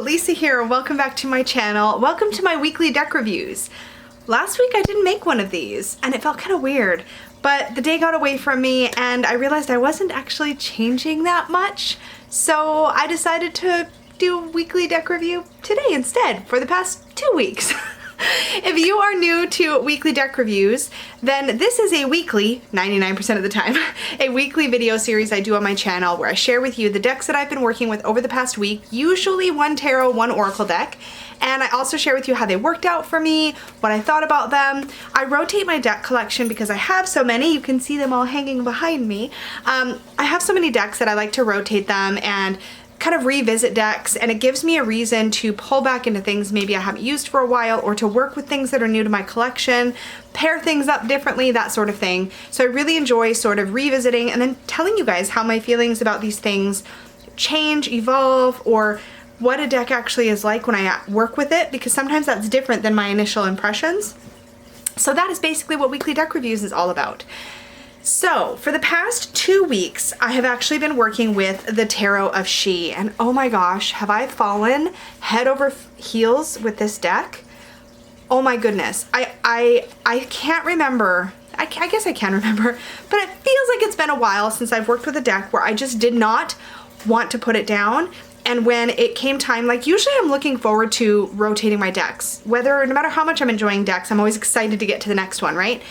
Lisa here. Welcome back to my channel. Welcome to my weekly deck reviews. Last week I didn't make one of these and it felt kind of weird, but the day got away from me and I realized I wasn't actually changing that much. So I decided to do a weekly deck review today instead for the past 2 weeks. If you are new to weekly deck reviews, then this is a weekly, 99% of the time, a weekly video series I do on my channel where I share with you the decks that I've been working with over the past week, usually one tarot, one oracle deck, and I also share with you how they worked out for me, what I thought about them. I rotate my deck collection because I have so many. You can see them all hanging behind me. I have so many decks that I like to rotate them and kind of revisit decks, and it gives me a reason to pull back into things maybe I haven't used for a while, or to work with things that are new to my collection, pair things up differently, that sort of thing. So I really enjoy sort of revisiting and then telling you guys how my feelings about these things change, evolve, or what a deck actually is like when I work with it, because sometimes that's different than my initial impressions. So that is basically what weekly deck reviews is all about. So for the past 2 weeks, I have actually been working with the Tarot of She, and oh my gosh, have I fallen head over heels with this deck? Oh my goodness, I can't remember. I guess I can remember, but it feels like it's been a while since I've worked with a deck where I just did not want to put it down. And when it came time, like usually I'm looking forward to rotating my decks. No matter how much I'm enjoying decks, I'm always excited to get to the next one, right?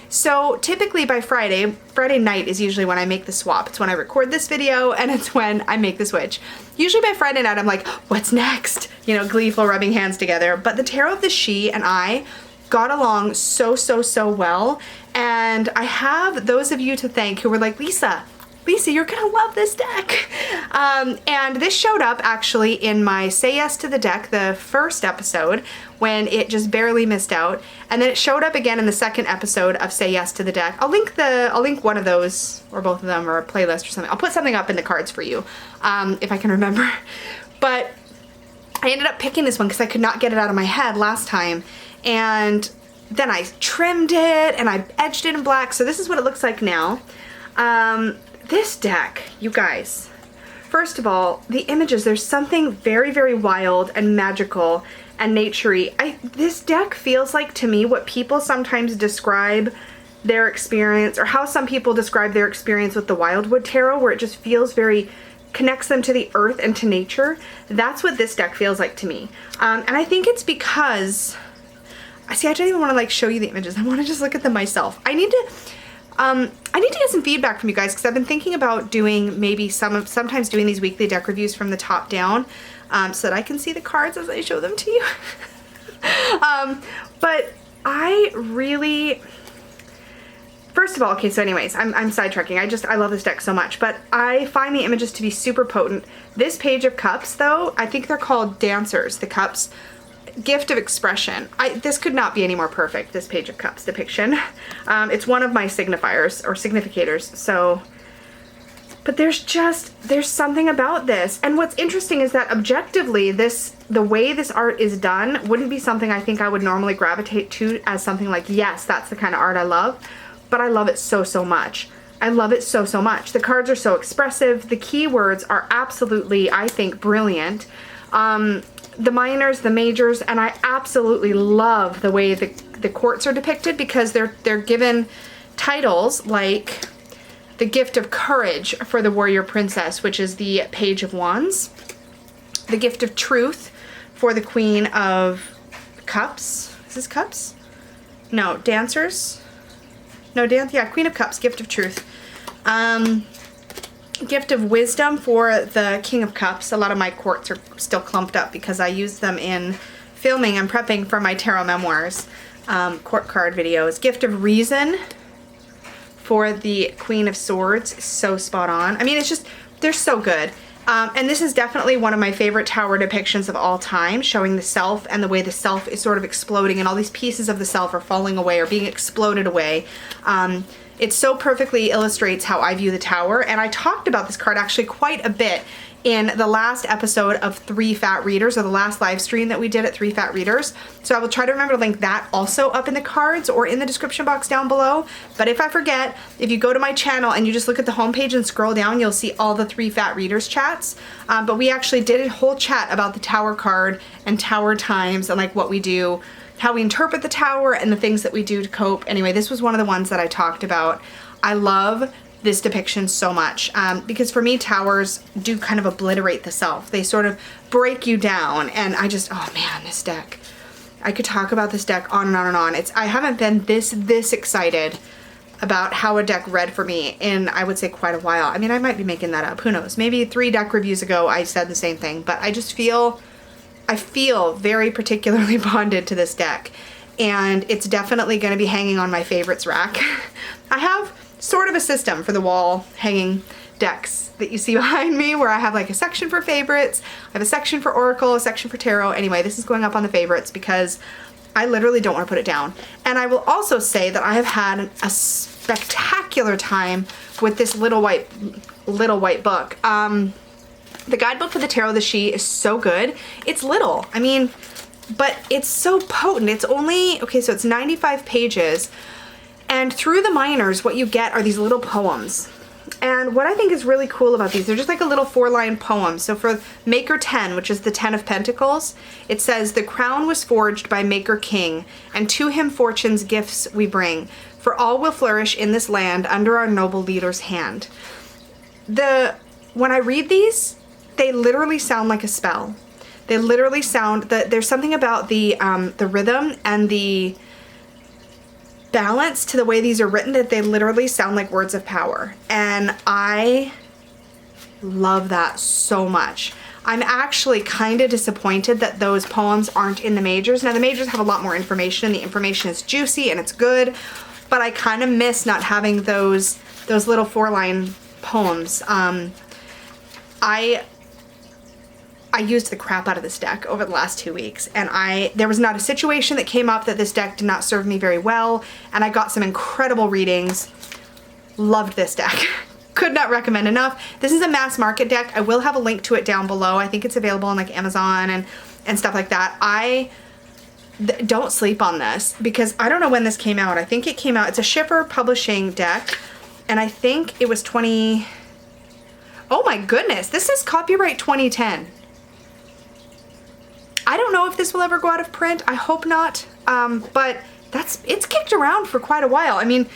So typically by Friday night is usually when I make the swap. It's when I record this video and it's when I make the switch. Usually by Friday night I'm like, what's next? You know, gleeful rubbing hands together. But the Tarot of the She and I got along so well. And I have those of you to thank who were like, Lisa, you're gonna love this deck. And this showed up actually in my Say Yes to the Deck, the first episode, when it just barely missed out. And then it showed up again in the second episode of Say Yes to the Deck. I'll link one of those, or both of them, or a playlist or something. I'll put something up in the cards for you, if I can remember. But I ended up picking this one because I could not get it out of my head last time. And then I trimmed it and I edged it in black. So this is what it looks like now. This deck, you guys, first of all, the images, there's something very wild and magical and naturey. This deck feels like to me what people sometimes describe their experience, or how some people describe their experience with the Wildwood Tarot, where it just feels connects them to the earth and to nature. That's what this deck feels like to me. And I think it's because, I don't even want to like show you the images. I want to just look at them myself. I need to get some feedback from you guys, because I've been thinking about doing maybe sometimes doing these weekly deck reviews from the top down, so that I can see the cards as I show them to you. But I really, first of all, okay, so anyways, I'm sidetracking. I love this deck so much, but I find the images to be super potent. This Page of Cups though, I think they're called Dancers, the cups. Gift of expression. This could not be any more perfect, this Page of Cups depiction. It's one of my signifiers or significators, so, but there's something about this. And what's interesting is that objectively the way this art is done wouldn't be something I think I would normally gravitate to as something like, yes, that's the kind of art I love, but I love it so much. I love it so much. The cards are so expressive. The keywords are absolutely, I think, brilliant. The minors, the majors, and I absolutely love the way the courts are depicted, because they're given titles like the Gift of Courage for the Warrior Princess, which is the Page of Wands, the Gift of Truth for the Queen of Cups. Is this Cups? No, Dancers? No, yeah, Queen of Cups, Gift of Truth. Gift of Wisdom for the King of Cups. A lot of my quartz are still clumped up because I use them in filming and prepping for my tarot memoirs, court card videos. Gift of Reason for the Queen of Swords. So spot on. I mean, it's just, they're so good. And this is definitely one of my favorite tower depictions of all time, showing the self and the way the self is sort of exploding and all these pieces of the self are falling away or being exploded away. It so perfectly illustrates how I view the tower, and I talked about this card actually quite a bit in the last episode of 3 Fat Readers, or the last live stream that we did at 3 Fat Readers. So I will try to remember to link that also up in the cards or in the description box down below. But if I forget, if you go to my channel and you just look at the homepage and scroll down, you'll see all the 3 Fat Readers chats. But we actually did a whole chat about the Tower card and Tower times and like what we do, how we interpret the Tower and the things that we do to cope. Anyway, this was one of the ones that I talked about. I love this depiction so much because for me, towers do kind of obliterate the self. They sort of break you down, and I just, oh man, this deck. I could talk about this deck on and on and on. I haven't been this excited about how a deck read for me in, I would say, quite a while. I mean, I might be making that up, who knows? Maybe 3 deck reviews ago I said the same thing, but I just feel, I feel very particularly bonded to this deck, and it's definitely gonna be hanging on my favorites rack. I have sort of a system for the wall hanging decks that you see behind me, where I have like a section for favorites, I have a section for Oracle, a section for Tarot. Anyway, this is going up on the favorites because I literally don't want to put it down. And I will also say that I have had a spectacular time with this little white book. The guidebook for the Tarot of the Sidhe is so good. It's little, I mean, but it's so potent. It's only, okay, so it's 95 pages. And through the minors, what you get are these little poems. And what I think is really cool about these, they're just like a little 4-line poem. So for Maker 10, which is the 10 of Pentacles, it says, "The crown was forged by Maker King, and to him fortune's gifts we bring. For all will flourish in this land under our noble leader's hand." When I read these, they literally sound like a spell. They literally sound, there's something about the rhythm and the balance to the way these are written that they literally sound like words of power, and I love that so much. I'm actually kind of disappointed that those poems aren't in the majors. Now the majors have a lot more information, and the information is juicy and it's good, but I kind of miss not having those little 4-line poems. I used the crap out of this deck over the last 2 weeks, and there was not a situation that came up that this deck did not serve me very well, and I got some incredible readings. Loved this deck. Could not recommend enough. This is a mass market deck. I will have a link to it down below. I think it's available on like Amazon and stuff like that. Don't sleep on this, because I don't know when this came out. I think it came out, it's a Schiffer Publishing deck, and I think it was oh my goodness, this is copyright 2010. I don't know if this will ever go out of print. I hope not. But it's kicked around for quite a while. I mean,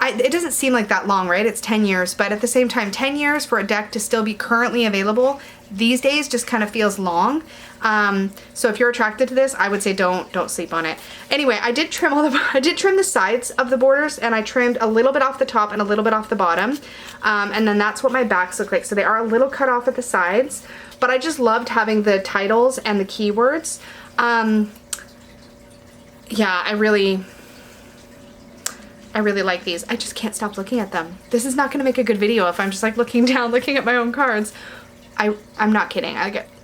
it doesn't seem like that long, right? It's 10 years, but at the same time, 10 years for a deck to still be currently available these days just kind of feels long. So if you're attracted to this, I would say don't sleep on it. Anyway, I did trim the sides of the borders, and I trimmed a little bit off the top and a little bit off the bottom. And then that's what my backs look like. So they are a little cut off at the sides, but I just loved having the titles and the keywords. Yeah, I really like these. I just can't stop looking at them. This is not gonna make a good video if I'm just like looking down, looking at my own cards. I'm not kidding.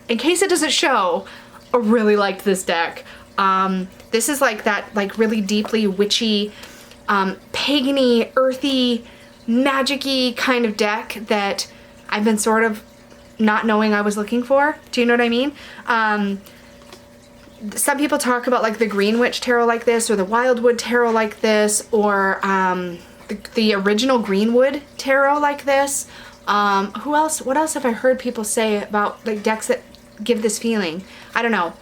In case it doesn't show, I really liked this deck. This is like that like really deeply witchy, pagan-y, earthy, magic-y kind of deck that I've been sort of not knowing I was looking for. Do you know what I mean? Some people talk about like the Green Witch Tarot like this, or the Wildwood Tarot like this, or the original Greenwood Tarot like this. Who else? What else have I heard people say about like decks that give this feeling? I don't know.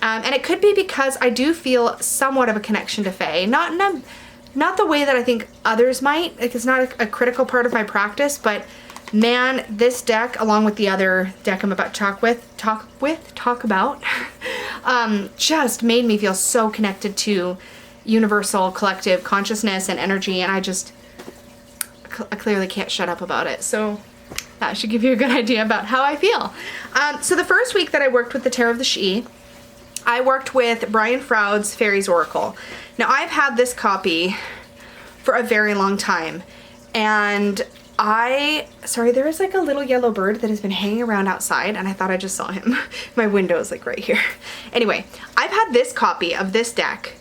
And it could be because I do feel somewhat of a connection to Fae. Not the way that I think others might. Like, it's not a critical part of my practice, but man, this deck, along with the other deck I'm about to talk about, just made me feel so connected to universal collective consciousness and energy, and I clearly can't shut up about it. So that should give you a good idea about how I feel. So the first week that I worked with the Tarot of the Sidhe, I worked with Brian Froud's Fairies Oracle. Now, I've had this copy for a very long time, and sorry, there is like a little yellow bird that has been hanging around outside, and I thought I just saw him. My window is like right here. Anyway, I've had this copy of this deck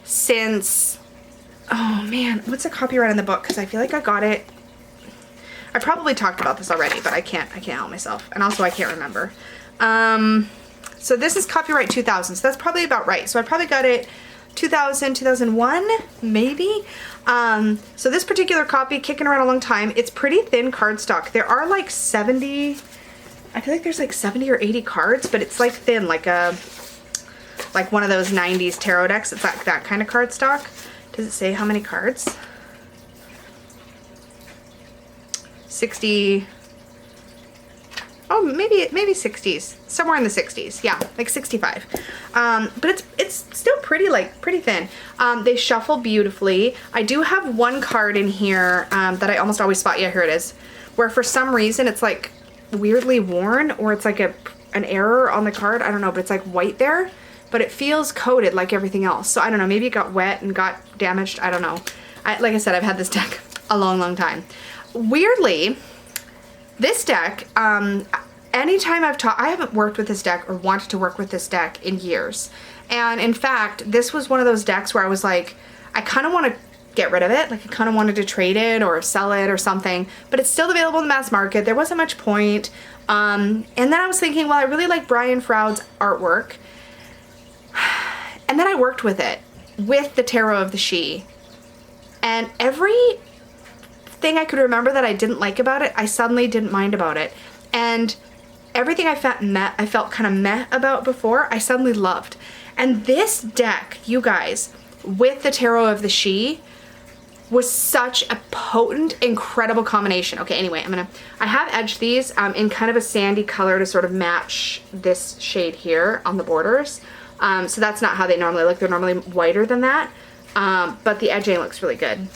since, oh man, what's the copyright on the book? Because I feel like I got it I probably talked about this already, but I can't help myself. And also I can't remember. So this is copyright 2000, so that's probably about right. So I probably got it 2000, 2001, maybe. So this particular copy, kicking around a long time, it's pretty thin cardstock. There are like 70, I feel like there's like 70 or 80 cards, but it's like thin, like one of those 90s tarot decks. It's like that kind of cardstock. Does it say how many cards? 60, oh, maybe 60s, somewhere in the 60s. Yeah, like 65. But it's still pretty thin. They shuffle beautifully. I do have one card in here that I almost always spot. Yeah, here it is. Where for some reason it's like weirdly worn, or it's like an error on the card. I don't know, but it's like white there, but it feels coated like everything else. So I don't know, maybe it got wet and got damaged. I don't know. Like I said, I've had this deck a long time. Weirdly, this deck, anytime I haven't worked with this deck or wanted to work with this deck in years. And in fact, this was one of those decks where I was like, I kind of want to get rid of it. Like I kind of wanted to trade it or sell it or something, but it's still available in the mass market. There wasn't much point. And then I was thinking, well, I really like Brian Froud's artwork. And then I worked with it, with the Tarot of the Sidhe. And every thing I could remember that I didn't like about it, I suddenly didn't mind about it. And everything I felt kind of meh about before, I suddenly loved. And this deck, you guys, with the Tarot of the Sidhe, was such a potent, incredible combination. Okay, anyway, I have edged these in kind of a sandy color to sort of match this shade here on the borders. So that's not how they normally look. They're normally whiter than that. But the edging looks really good.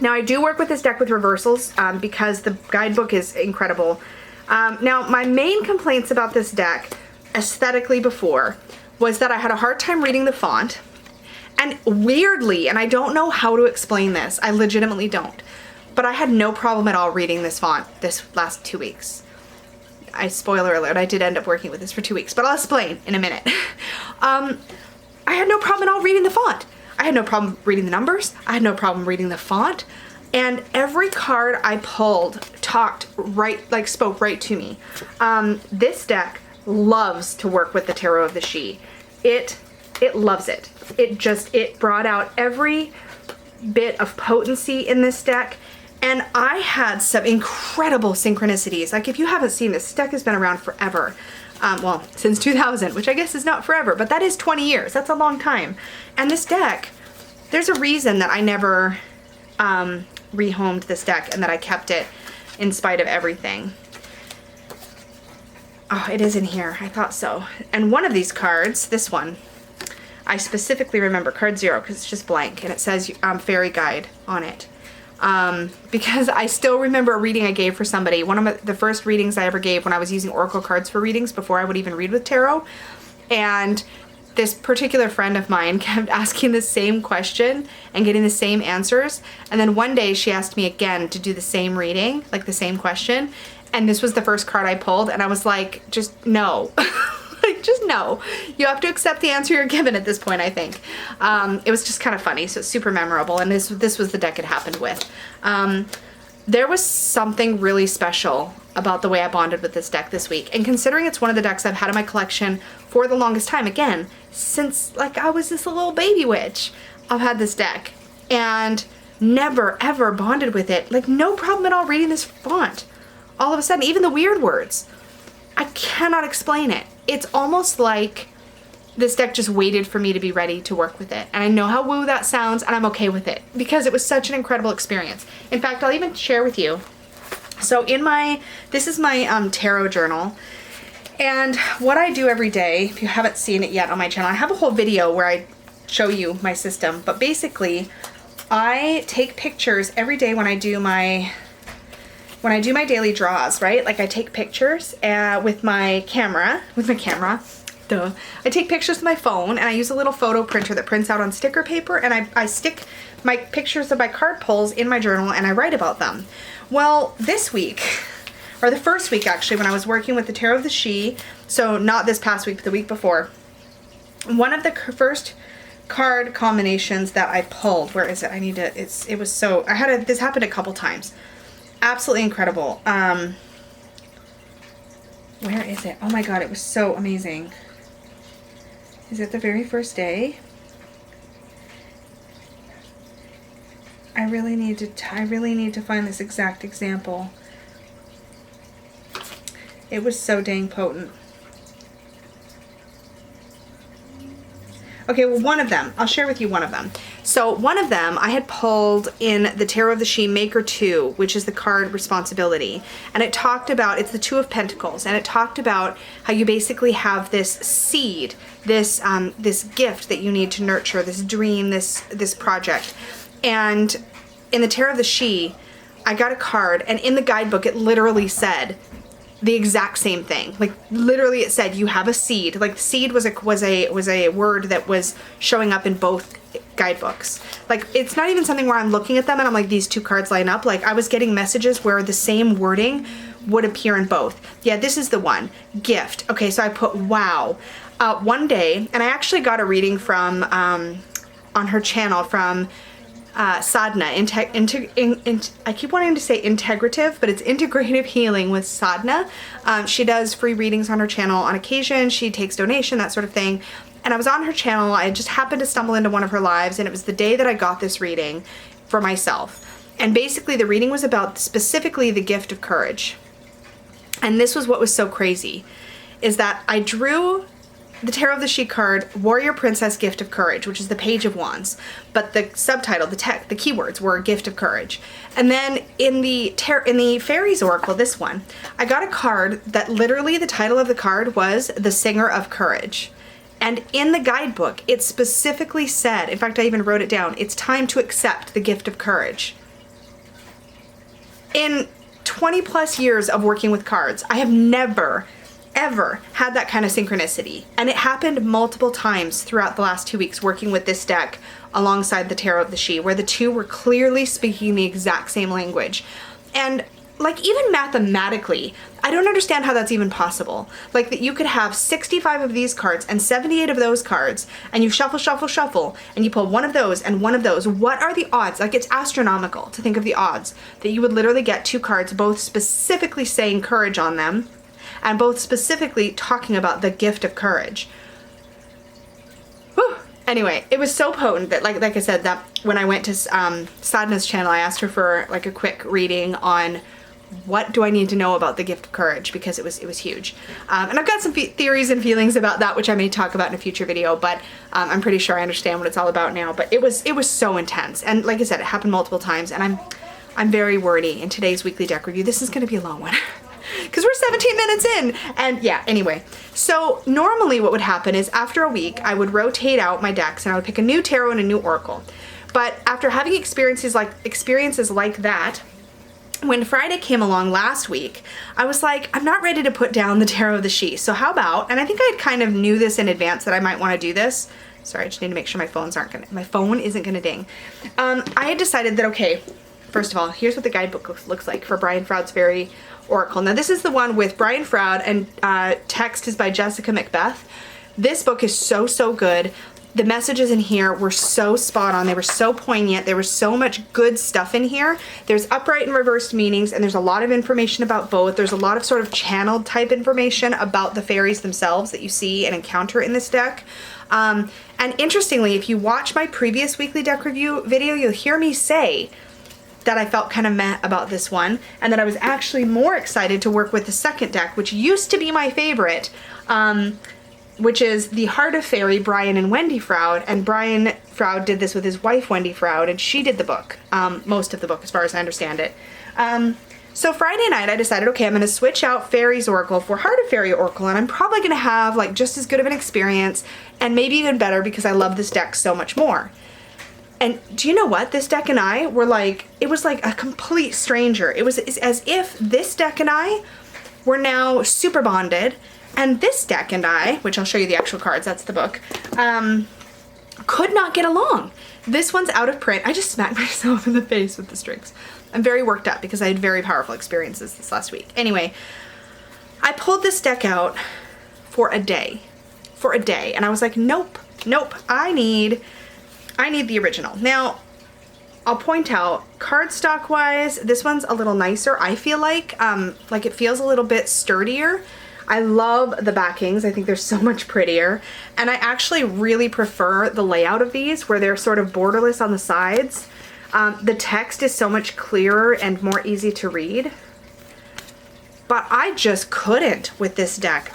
Now I do work with this deck with reversals because the guidebook is incredible. Now my main complaints about this deck aesthetically before was that I had a hard time reading the font, and weirdly, and I don't know how to explain this, I legitimately don't, but I had no problem at all reading this font this last 2 weeks. Spoiler alert, I did end up working with this for 2 weeks, but I'll explain in a minute. I had no problem at all reading the font. I had no problem reading the numbers. I had no problem reading the font. And every card I pulled spoke right to me. This deck loves to work with the Tarot of the Sidhe. It loves it. It brought out every bit of potency in this deck. And I had some incredible synchronicities. Like if you haven't seen this deck has been around forever. Well, since 2000, which I guess is not forever, but that is 20 years. That's a long time. And this deck, there's a reason that I never rehomed this deck and that I kept it in spite of everything. Oh, it is in here. I thought so. And one of these cards, this one, I specifically remember, card 0, because it's just blank, and it says Fairy Guide on it. Because I still remember a reading I gave for somebody, one of the first readings I ever gave when I was using Oracle cards for readings before I would even read with tarot. And this particular friend of mine kept asking the same question and getting the same answers. And then one day she asked me again to do the same reading, like the same question. And this was the first card I pulled, and I was like, just no. Like, just no. You have to accept the answer you're given at this point, I think. It was just kind of funny, so it's super memorable, and this was the deck it happened with. There was something really special about the way I bonded with this deck this week, and considering it's one of the decks I've had in my collection for the longest time, again, since like I was this little baby witch, I've had this deck, and never ever bonded with it. Like, no problem at all reading this font. All of a sudden, even the weird words, I cannot explain it. It's almost like this deck just waited for me to be ready to work with it. And I know how woo that sounds, and I'm okay with it because it was such an incredible experience. In fact, I'll even share with you. So this is my tarot journal. And what I do every day, if you haven't seen it yet on my channel, I have a whole video where I show you my system. But basically, I take pictures every day when I do my daily draws, right? Like I take pictures with my camera, duh. I take pictures with my phone, and I use a little photo printer that prints out on sticker paper, and I stick my pictures of my card pulls in my journal, and I write about them. Well, this week, or the first week actually, when I was working with the Tarot of the Sidhe, so not this past week, but the week before, one of the first card combinations that I pulled, where is it? This happened a couple times. absolutely incredible. Where is it? Oh my god, it was so amazing. Is it the very first day? I really need to find this exact example. It was so dang potent. Okay, well, one of them, I'll share with you one of them. So one of them I had pulled in the Tarot of the She Maker 2, which is the card Responsibility. And it talked about, it's the Two of Pentacles, and it talked about how you basically have this seed, this gift that you need to nurture, this dream, this project. And in the Tarot of the She, I got a card, and in the guidebook it literally said the exact same thing. Like literally it said you have a seed. Like seed was a word that was showing up in both guidebooks. Like it's not even something where I'm looking at them and I'm like, these two cards line up. Like I was getting messages where the same wording would appear in both. Yeah, this is the one. Gift. Okay, so I put wow. One day, and I actually got a reading from on her channel from Sadhna. I keep wanting to say integrative, but it's integrative healing with Sadhna. She does free readings on her channel on occasion. She takes donation, that sort of thing. And I was on her channel. I just happened to stumble into one of her lives, and it was the day that I got this reading for myself. And basically the reading was about specifically the gift of courage. And this was what was so crazy, is that I drew the Tarot of the She card, Warrior Princess Gift of Courage, which is the Page of Wands, but the subtitle, the keywords were Gift of Courage. And then in the Fairies Oracle, this one, I got a card that literally the title of the card was The Singer of Courage. And in the guidebook, it specifically said, in fact, I even wrote it down, it's time to accept the gift of courage. In 20 plus years of working with cards, I have never ever had that kind of synchronicity. And it happened multiple times throughout the last 2 weeks working with this deck alongside the Tarot of the She, where the two were clearly speaking the exact same language. And like even mathematically, I don't understand how that's even possible. Like that you could have 65 of these cards and 78 of those cards, and you shuffle, shuffle, shuffle, and you pull one of those and one of those. What are the odds? Like it's astronomical to think of the odds that you would literally get two cards both specifically saying courage on them, and both specifically talking about the gift of courage. Whew. Anyway, it was so potent that like I said, that when I went to Sadhna's channel, I asked her for like a quick reading on what do I need to know about the gift of courage, because it was huge. And I've got some theories and feelings about that, which I may talk about in a future video, but I'm pretty sure I understand what it's all about now. But it was so intense. And like I said, it happened multiple times, and I'm very wordy in today's weekly deck review. This is going to be a long one. Because we're 17 minutes in. And yeah, anyway. So normally what would happen is after a week, I would rotate out my decks and I would pick a new tarot and a new oracle. But after having experiences like that, when Friday came along last week, I was like, I'm not ready to put down the Tarot of the She. So how about, and I think I kind of knew this in advance that I might want to do this. Sorry, I just need to make sure my phone isn't gonna ding. I had decided that, okay, first of all, here's what the guidebook looks like for Brian Froud's Fairy Oracle. Now this is the one with Brian Froud, and text is by Jessica Macbeth. This book is so good. The messages in here were so spot on. They were so poignant. There was so much good stuff in here. There's upright and reversed meanings, and there's a lot of information about both. There's a lot of sort of channeled type information about the fairies themselves that you see and encounter in this deck. And interestingly, if you watch my previous weekly deck review video, you'll hear me say that I felt kind of meh about this one, and that I was actually more excited to work with the second deck, which used to be my favorite, which is the Heart of Fairy, Brian and Wendy Froud. And Brian Froud did this with his wife, Wendy Froud, and she did the book, most of the book as far as I understand it. So Friday night I decided, okay, I'm going to switch out Fairies Oracle for Heart of Fairy Oracle, and I'm probably going to have like just as good of an experience, and maybe even better, because I love this deck so much more. And do you know what? This deck and I were like, it was like a complete stranger. It's as if this deck and I were now super bonded, and this deck and I, which I'll show you the actual cards, that's the book, could not get along. This one's out of print. I just smacked myself in the face with the strings. I'm very worked up because I had very powerful experiences this last week. Anyway, I pulled this deck out for a day, and I was like, nope, I need the original. Now, I'll point out, cardstock wise, this one's a little nicer, I feel like it feels a little bit sturdier. I love the backings. I think they're so much prettier. And I actually really prefer the layout of these where they're sort of borderless on the sides. The text is so much clearer and more easy to read. But I just couldn't with this deck.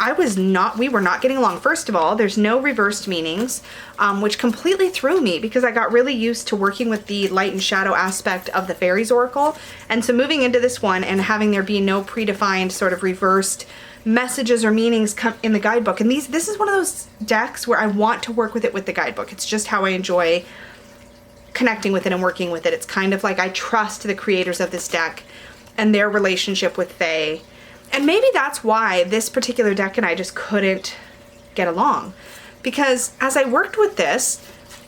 We were not getting along. First of all, there's no reversed meanings, which completely threw me because I got really used to working with the light and shadow aspect of the Fairies Oracle. And so moving into this one and having there be no predefined sort of reversed messages or meanings come in the guidebook. And this is one of those decks where I want to work with it with the guidebook. It's just how I enjoy connecting with it and working with it. It's kind of like I trust the creators of this deck and their relationship with Fae. And maybe that's why this particular deck and I just couldn't get along. Because as I worked with this,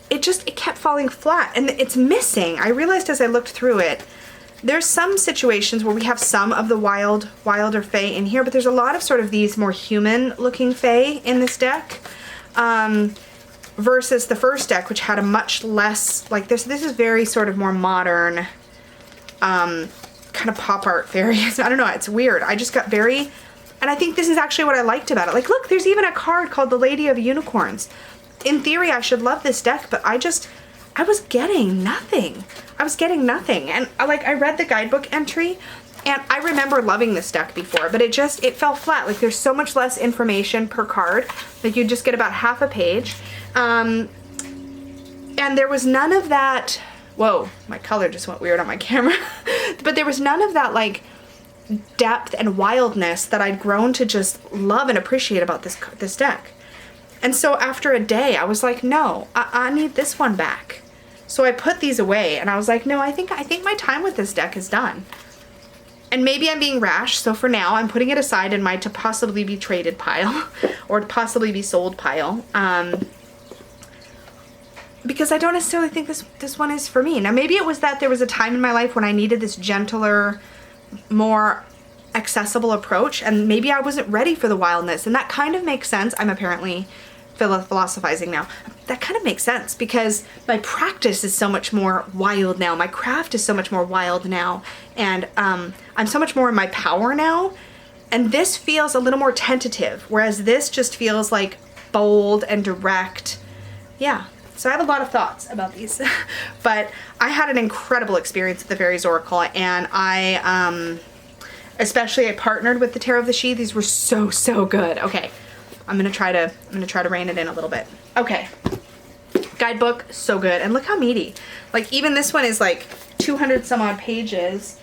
it kept falling flat and it's missing. I realized as I looked through it, there's some situations where we have some of the wilder Fae in here, but there's a lot of sort of these more human looking Fae in this deck. Versus the first deck, which had a much less, like this is very sort of more modern, kind of pop art fairies. I don't know, it's weird. I just got very, and I think this is actually what I liked about it. Like, look, there's even a card called the Lady of Unicorns. In theory, I should love this deck, but I was getting nothing. I was getting nothing. And like, I read the guidebook entry and I remember loving this deck before, but it fell flat. Like, there's so much less information per card. Like, you just get about half a page. And there was none of that. Whoa, my color just went weird on my camera. But there was none of that like depth and wildness that I'd grown to just love and appreciate about this deck. And so after a day, I was like, no, I need this one back. So I put these away and I was like, no, I think my time with this deck is done. And maybe I'm being rash, so for now I'm putting it aside in my to possibly be traded pile or to possibly be sold pile. Because I don't necessarily think this one is for me. Now maybe it was that there was a time in my life when I needed this gentler, more accessible approach, and maybe I wasn't ready for the wildness, and that kind of makes sense. I'm apparently philosophizing now. That kind of makes sense because my practice is so much more wild now. My craft is so much more wild now, and I'm so much more in my power now, and this feels a little more tentative, whereas this just feels like bold and direct. Yeah. So I have a lot of thoughts about these, but I had an incredible experience with the Fairies Oracle, and I partnered with the Tarot of the She. These were so good. Okay, I'm gonna try to rein it in a little bit. Okay, guidebook, so good, and look how meaty. Like, even this one is like 200 some odd pages,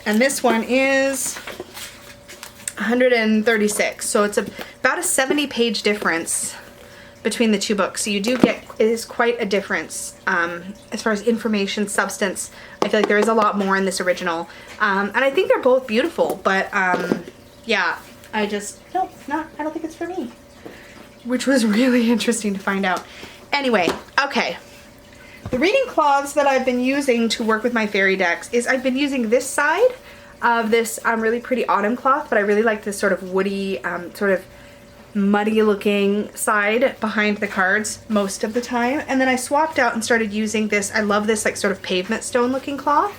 and this one is 136. So it's about a 70-page difference between the two books. So you do get, it is quite a difference as far as information, substance. I feel like there is a lot more in this original. And I think they're both beautiful, but yeah, I don't think it's for me. Which was really interesting to find out. Anyway, okay. The reading cloths that I've been using to work with my fairy decks is I've been using this side of this really pretty autumn cloth, but I really like this sort of woody, sort of muddy looking side behind the cards most of the time. And then I swapped out and started using this. I love this like sort of pavement stone looking cloth.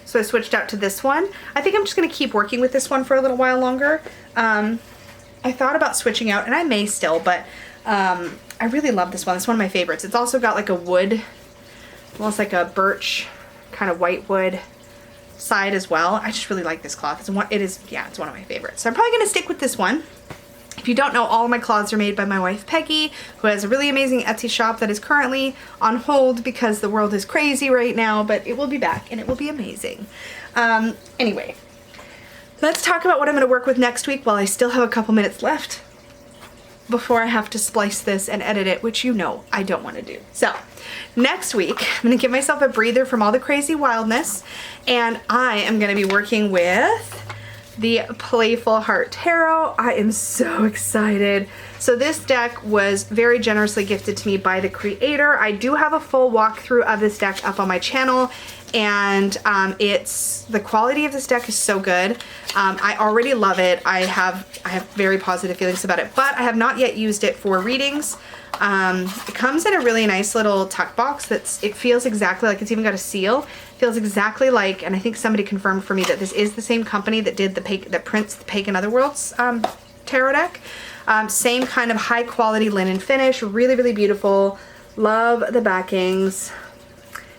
So I switched out to this one. I think I'm just going to keep working with this one for a little while longer. I thought about switching out, and I may still, but I really love this one. It's one of my favorites. It's also got like a wood, almost like a birch kind of white wood side as well. I just really like this cloth. It's one of my favorites. So I'm probably going to stick with this one. If you don't know, all of my cloths are made by my wife Peggy, who has a really amazing Etsy shop that is currently on hold because the world is crazy right now, but it will be back and it will be amazing. Anyway, let's talk about what I'm going to work with next week while I still have a couple minutes left before I have to splice this and edit it, which you know I don't want to do. So next week, I'm going to give myself a breather from all the crazy wildness, and I am going to be working with the Playful Heart Tarot. I am so excited. So this deck was very generously gifted to me by the creator. I do have a full walkthrough of this deck up on my channel, and the quality of this deck is so good. I already love it. I have very positive feelings about it, but I have not yet used it for readings. It comes in a really nice little tuck box it feels exactly like, it's even got a seal. It feels exactly like, and I think somebody confirmed for me that this is the same company that did that prints the Pagan Otherworlds tarot deck. Same kind of high quality linen finish, really, really beautiful. Love the backings.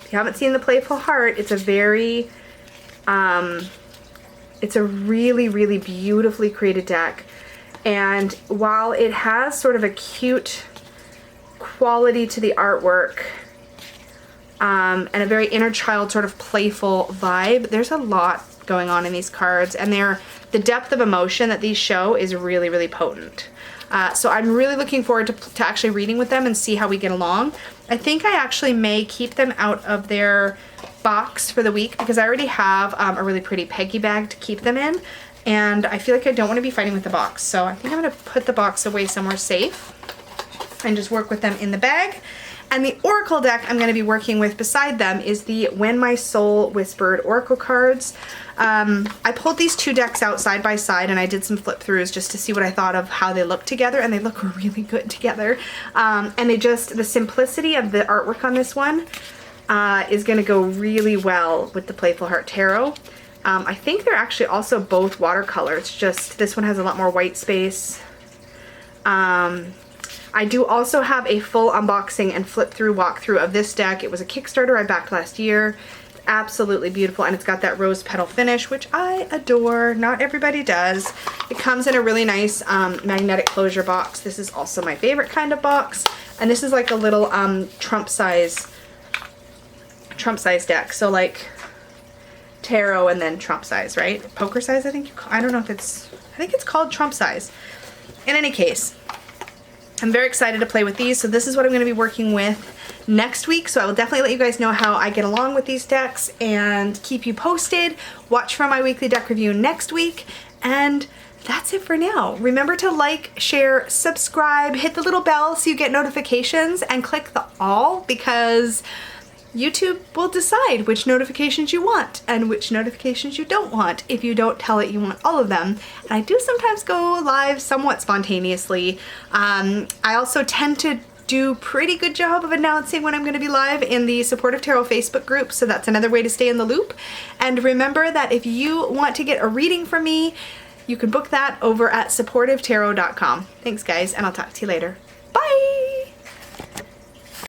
If you haven't seen the Playful Heart, it's a very, it's a really, really beautifully created deck. And while it has sort of a cute quality to the artwork, and a very inner child sort of playful vibe, there's a lot going on in these cards, and the depth of emotion that these show is really, really potent. So I'm really looking forward to actually reading with them and see how we get along. I think I actually may keep them out of their box for the week because I already have a really pretty peggy bag to keep them in, and I feel like I don't want to be fighting with the box. So I think I'm going to put the box away somewhere safe and just work with them in the bag. And the Oracle deck I'm going to be working with beside them is the When My Soul Whispered Oracle cards. I pulled these two decks out side by side and I did some flip throughs just to see what I thought of how they look together, and they look really good together. And the simplicity of the artwork on this one is going to go really well with the Playful Heart Tarot. I think they're actually also both watercolor. It's just this one has a lot more white space. I do also have a full unboxing and flip through walkthrough of this deck. It was a Kickstarter I backed last year. It's absolutely beautiful, and it's got that rose petal finish, which I adore. Not everybody does. It comes in a really nice magnetic closure box. This is also my favorite kind of box, and this is like a little Trump size deck. So like tarot and then Trump size, right? Poker size, I think. I don't know if it's, I think it's called Trump size. In any case, I'm very excited to play with these, so this is what I'm going to be working with next week. So I will definitely let you guys know how I get along with these decks and keep you posted. Watch for my weekly deck review next week, and that's it for now. Remember to like, share, subscribe, hit the little bell so you get notifications, and click the all, because YouTube will decide which notifications you want and which notifications you don't want if you don't tell it you want all of them. And I do sometimes go live somewhat spontaneously. I also tend to do pretty good job of announcing when I'm going to be live in the Supportive Tarot Facebook group, so that's another way to stay in the loop. And remember that if you want to get a reading from me, you can book that over at supportivetarot.com. Thanks guys, and I'll talk to you later.